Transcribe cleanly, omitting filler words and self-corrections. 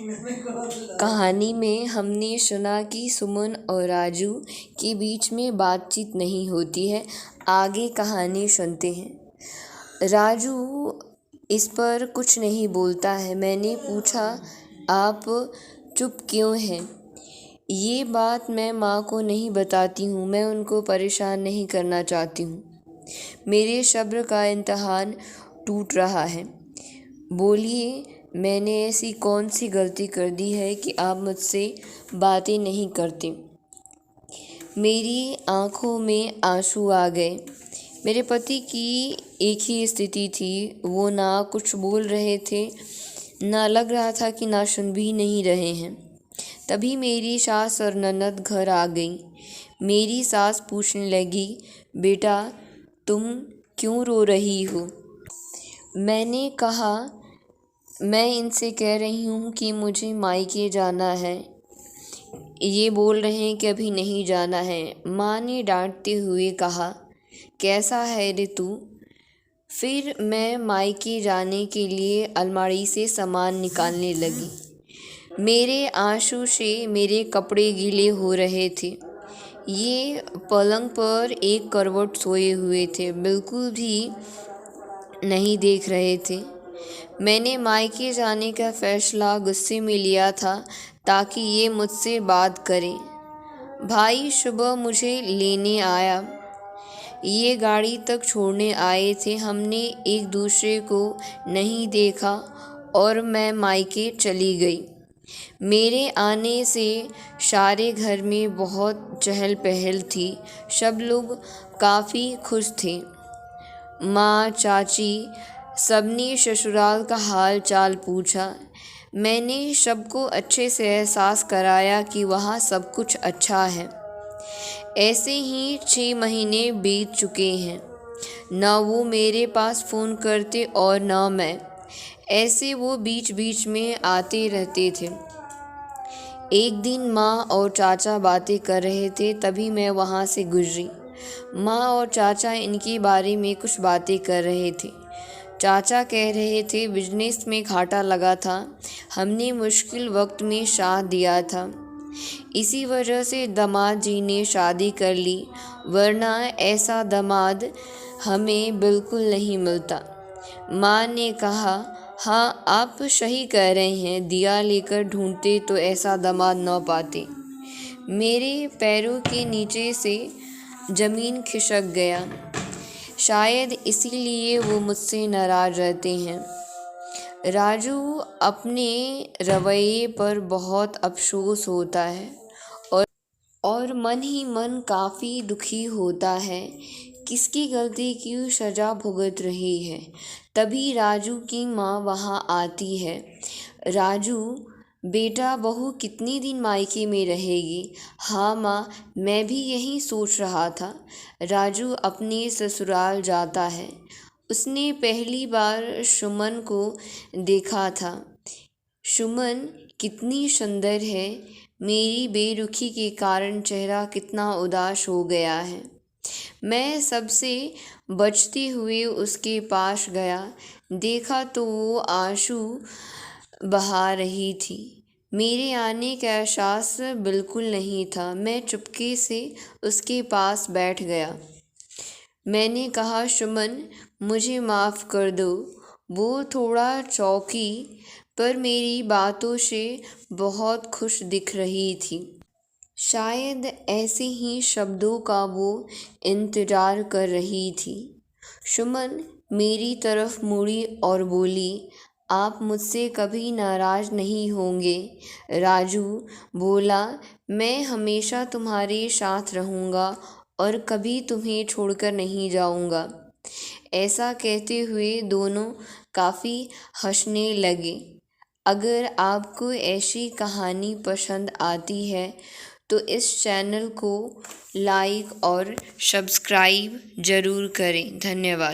कहानी में हमने सुना कि सुमन और राजू के बीच में बातचीत नहीं होती है। आगे कहानी सुनते हैं। राजू इस पर कुछ नहीं बोलता है। मैंने पूछा, आप चुप क्यों हैं? ये बात मैं माँ को नहीं बताती हूँ। मैं उनको परेशान नहीं करना चाहती हूँ। मेरे सब्र का इम्तिहान टूट रहा है। बोलिए, मैंने ऐसी कौन सी गलती कर दी है कि आप मुझसे बातें नहीं करते? मेरी आंखों में आंसू आ गए। मेरे पति की एक ही स्थिति थी। वो ना कुछ बोल रहे थे, ना लग रहा था कि ना सुन भी नहीं रहे हैं। तभी मेरी सास और ननद घर आ गई। मेरी सास पूछने लगी, बेटा तुम क्यों रो रही हो? मैंने कहा, मैं इनसे कह रही हूँ कि मुझे मायके जाना है। ये बोल रहे हैं कि अभी नहीं जाना है। माँ ने डांटते हुए कहा, कैसा है रे तू? फिर मैं मायके जाने के लिए अलमारी से सामान निकालने लगी। मेरे आंसू से मेरे कपड़े गीले हो रहे थे। ये पलंग पर एक करवट सोए हुए थे, बिल्कुल भी नहीं देख रहे थे। मैंने मायके जाने का फैसला गुस्से में लिया था ताकि ये मुझसे बात करें। भाई सुबह मुझे लेने आया। ये गाड़ी तक छोड़ने आए थे। हमने एक दूसरे को नहीं देखा और मैं मायके चली गई। मेरे आने से सारे घर में बहुत चहल पहल थी। सब लोग काफ़ी खुश थे। माँ, चाची सबने ससुराल का हाल चाल पूछा। मैंने सबको अच्छे से एहसास कराया कि वहाँ सब कुछ अच्छा है। ऐसे ही 6 महीने बीत चुके हैं। ना वो मेरे पास फ़ोन करते और ना मैं। ऐसे वो बीच बीच में आते रहते थे। एक दिन माँ और चाचा बातें कर रहे थे, तभी मैं वहाँ से गुजरी। माँ और चाचा इनके बारे में कुछ बातें कर रहे थे। चाचा कह रहे थे, बिजनेस में घाटा लगा था। हमने मुश्किल वक्त में साथ दिया था। इसी वजह से दामाद जी ने शादी कर ली, वरना ऐसा दामाद हमें बिल्कुल नहीं मिलता। माँ ने कहा, हाँ आप सही कह रहे हैं। दिया लेकर ढूंढते तो ऐसा दामाद न पाते। मेरे पैरों के नीचे से ज़मीन खिसक गया। शायद इसीलिए वो मुझसे नाराज़ रहते हैं। राजू अपने रवैये पर बहुत अफसोस होता है और मन ही मन काफ़ी दुखी होता है। किसकी गलती की सज़ा भुगत रही है। तभी राजू की माँ वहाँ आती है। राजू, बेटा बहू कितनी दिन मायके में रहेगी? हाँ माँ, मैं भी यही सोच रहा था। राजू अपने ससुराल जाता है। उसने पहली बार सुमन को देखा था। सुमन कितनी सुंदर है। मेरी बेरुखी के कारण चेहरा कितना उदास हो गया है। मैं सबसे बचते हुए उसके पास गया। देखा तो वो आंसू बहा रही थी। मेरे आने का एहसास बिल्कुल नहीं था। मैं चुपके से उसके पास बैठ गया। मैंने कहा, सुमन मुझे माफ़ कर दो। वो थोड़ा चौंकी, पर मेरी बातों से बहुत खुश दिख रही थी। शायद ऐसे ही शब्दों का वो इंतज़ार कर रही थी। सुमन मेरी तरफ मुड़ी और बोली, आप मुझसे कभी नाराज़ नहीं होंगे? राजू बोला, मैं हमेशा तुम्हारे साथ रहूँगा और कभी तुम्हें छोड़कर नहीं जाऊँगा। ऐसा कहते हुए दोनों काफ़ी हंसने लगे। अगर आपको ऐसी कहानी पसंद आती है तो इस चैनल को लाइक और सब्सक्राइब ज़रूर करें। धन्यवाद।